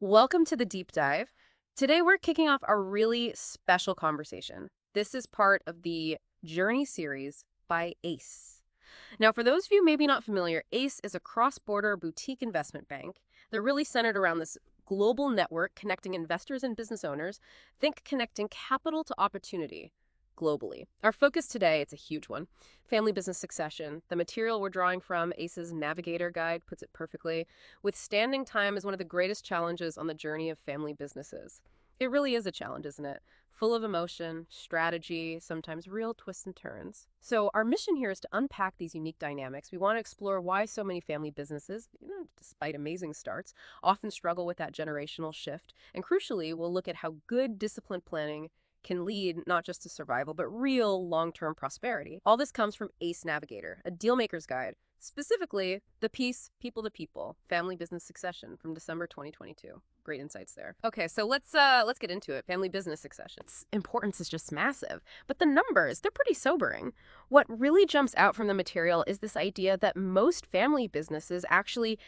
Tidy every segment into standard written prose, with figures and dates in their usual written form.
Welcome to the deep dive. Today we're kicking off a really special conversation. This is part of the Journey series by ACE. Now, for those of you maybe not familiar, ACE is a cross-border boutique investment bank. They're really centered around this global network connecting investors and business owners. Think connecting capital to opportunity globally. Our focus today, it's a huge one, family business succession. The material we're drawing from ACE's Navigator Guide puts it perfectly. Withstanding time is one of the greatest challenges on the journey of family businesses. It really is a challenge, isn't it? Full of emotion, strategy, sometimes real twists and turns. So our mission here is to unpack these unique dynamics. We want to explore why so many family businesses, despite amazing starts, often struggle with that generational shift. And crucially, we'll look at how good disciplined planning can lead not just to survival, but real long-term prosperity. All this comes from ACE Navigator, a dealmaker's guide, specifically the piece People to People, Family Business Succession from December 2022. Great insights there. Okay, so let's get into it. Family business succession. Its importance is just massive, but the numbers, they're pretty sobering. What really jumps out from the material is this idea that most family businesses actually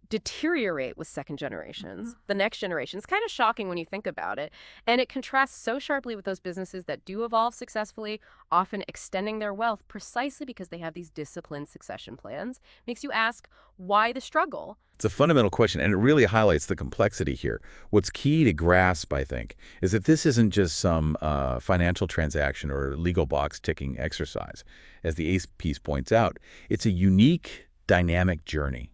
deteriorate with second generations, the next generation. It's kind of shocking when you think about it. And it contrasts so sharply with those businesses that do evolve successfully, often extending their wealth precisely because they have these disciplined succession plans. Makes you ask, why the struggle? It's a fundamental question, and it really highlights the complexity here. What's key to grasp, I think, is that this isn't just some financial transaction or legal box ticking exercise. As the ACE piece points out, it's a unique, dynamic journey,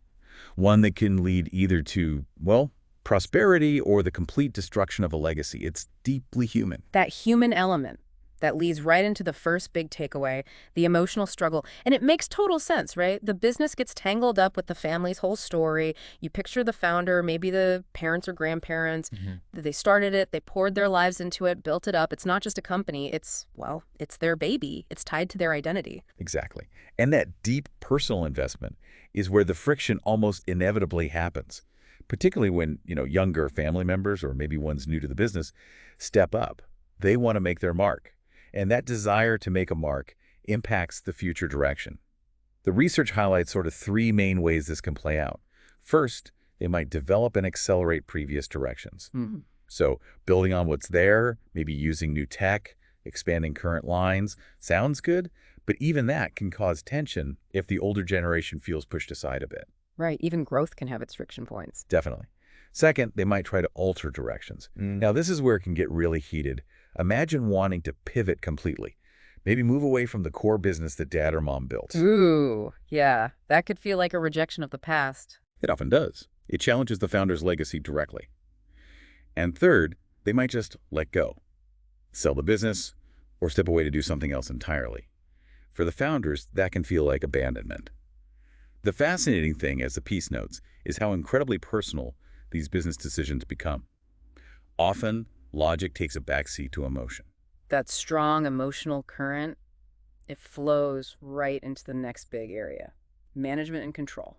one that can lead either to, well, prosperity or the complete destruction of a legacy. It's deeply human. That human element that leads right into the first big takeaway, the emotional struggle. And it makes total sense, right? The business gets tangled up with the family's whole story. You picture the founder, maybe the parents or grandparents. They started it, they poured their lives into it, built it up. It's not just a company. It's their baby. It's tied to their identity. Exactly. And that deep personal investment is where the friction almost inevitably happens, particularly when, younger family members or maybe ones new to the business step up. They want to make their mark. And that desire to make a mark impacts the future direction. The research highlights sort of three main ways this can play out. First, they might develop and accelerate previous directions. So building on what's there, maybe using new tech, expanding current lines, sounds good, but even that can cause tension if the older generation feels pushed aside a bit. Right, even growth can have its friction points. Definitely. Second, they might try to alter directions. Now, this is where it can get really heated. Imagine wanting to pivot completely. Maybe move away from the core business that dad or mom built. Ooh, yeah, that could feel like a rejection of the past. It often does. It challenges the founder's legacy directly. And third, they might just let go, sell the business, or step away to do something else entirely. For the founders, that can feel like abandonment. The fascinating thing, as the piece notes, is how incredibly personal these business decisions become. Often, logic takes a backseat to emotion. That strong emotional current, it flows right into the next big area, management and control.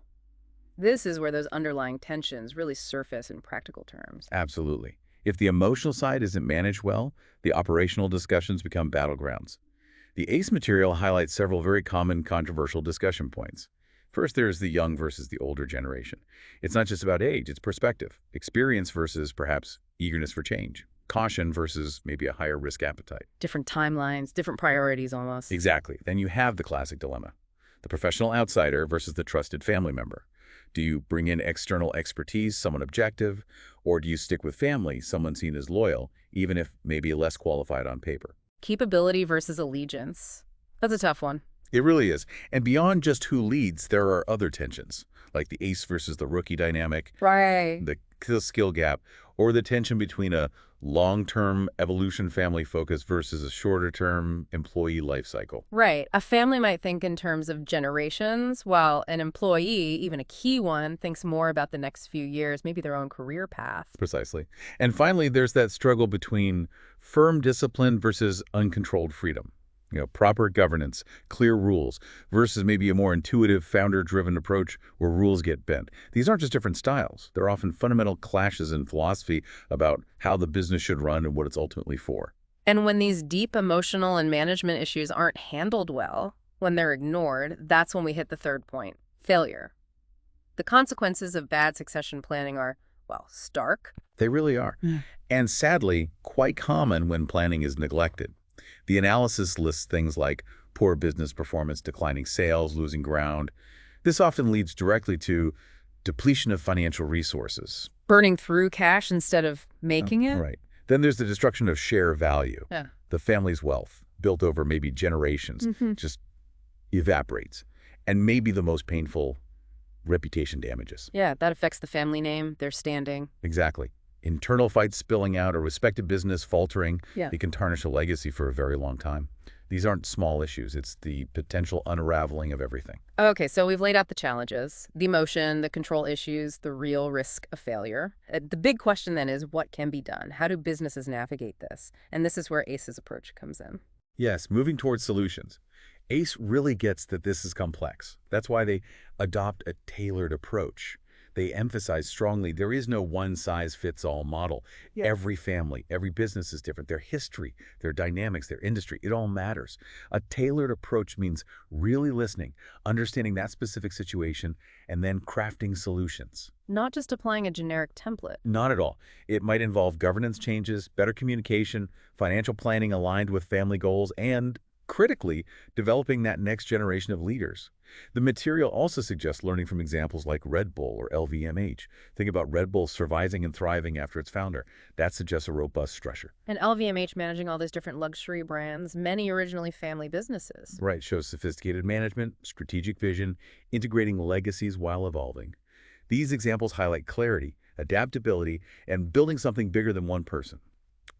This is where those underlying tensions really surface in practical terms. Absolutely. If the emotional side isn't managed well, the operational discussions become battlegrounds. The ACE material highlights several very common controversial discussion points. First, there's the young versus the older generation. It's not just about age, it's perspective, experience versus perhaps eagerness for change, caution versus maybe a higher risk appetite. Different timelines, different priorities almost. Exactly. Then you have the classic dilemma, the professional outsider versus the trusted family member. Do you bring in external expertise, someone objective, or do you stick with family, someone seen as loyal, even if maybe less qualified on paper? Keepability versus allegiance. That's a tough one. It really is. And beyond just who leads, there are other tensions, like the ace versus the rookie dynamic, Right. the skill gap, or the tension between a long-term evolution family focus versus a shorter-term employee life cycle. Right. A family might think in terms of generations, while an employee, even a key one, thinks more about the next few years, maybe their own career path. Precisely. And finally, there's that struggle between firm discipline versus uncontrolled freedom. Proper governance, clear rules, versus maybe a more intuitive, founder-driven approach where rules get bent. These aren't just different styles. They're often fundamental clashes in philosophy about how the business should run and what it's ultimately for. And when these deep emotional and management issues aren't handled well, when they're ignored, that's when we hit the third point, failure. The consequences of bad succession planning are, well, stark. They really are. Yeah. And sadly, quite common when planning is neglected. The analysis lists things like poor business performance, declining sales, losing ground. This often leads directly to depletion of financial resources. Burning through cash instead of making it? Right. Then there's the destruction of share value. Yeah. The family's wealth, built over maybe generations, just evaporates. And maybe the most painful, reputation damages. Yeah, that affects the family name, their standing. Exactly. Internal fights spilling out, a respected business faltering. Yeah. It can tarnish a legacy for a very long time. These aren't small issues. It's the potential unraveling of everything. Okay, so we've laid out the challenges, the emotion, the control issues, the real risk of failure. The big question then is what can be done? How do businesses navigate this? And this is where ACE's approach comes in. Yes, moving towards solutions. ACE really gets that this is complex. That's why they adopt a tailored approach. They emphasize strongly there is no one-size-fits-all model. Yeah. Every family, every business is different. Their history, their dynamics, their industry, it all matters. A tailored approach means really listening, understanding that specific situation, and then crafting solutions. Not just applying a generic template. Not at all. It might involve governance changes, better communication, financial planning aligned with family goals, and critically, developing that next generation of leaders. The material also suggests learning from examples like Red Bull or LVMH. Think about Red Bull surviving and thriving after its founder. That suggests a robust structure. And LVMH managing all these different luxury brands, many originally family businesses. Right, shows sophisticated management, strategic vision, integrating legacies while evolving. These examples highlight clarity, adaptability, and building something bigger than one person.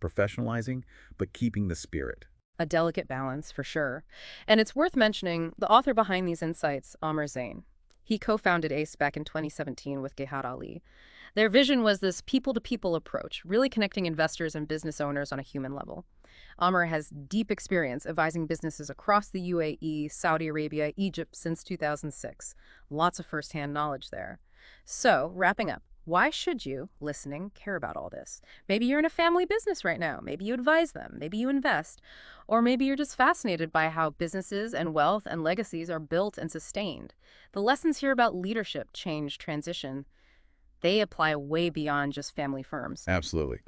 Professionalizing, but keeping the spirit. A delicate balance, for sure. And it's worth mentioning the author behind these insights, Amr Zain. He co-founded ACE back in 2017 with Gehad Ali. Their vision was this people-to-people approach, really connecting investors and business owners on a human level. Amr has deep experience advising businesses across the UAE, Saudi Arabia, Egypt since 2006. Lots of firsthand knowledge there. So, wrapping up, why should you, listening, care about all this? Maybe you're in a family business right now. Maybe you advise them. Maybe you invest. Or maybe you're just fascinated by how businesses and wealth and legacies are built and sustained. The lessons here about leadership, change, transition, they apply way beyond just family firms. Absolutely.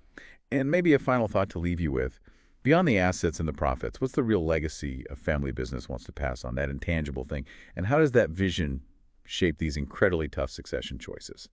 And maybe a final thought to leave you with. Beyond the assets and the profits, what's the real legacy a family business wants to pass on, that intangible thing? And how does that vision shape these incredibly tough succession choices?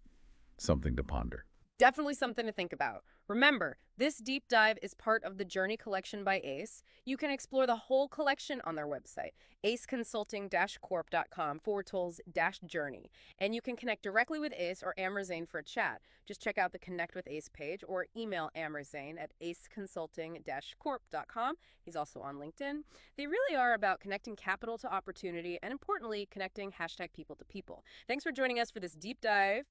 Something to ponder. Definitely something to think about. Remember, this deep dive is part of the Journey collection by ACE. You can explore the whole collection on their website, aceconsulting-corp.com/journey. And you can connect directly with ACE or Amr Zain for a chat. Just check out the Connect with ACE page or email Amr Zain at aceconsulting-corp.com. He's also on LinkedIn. They really are about connecting capital to opportunity and, importantly, connecting #people to people. Thanks for joining us for this deep dive.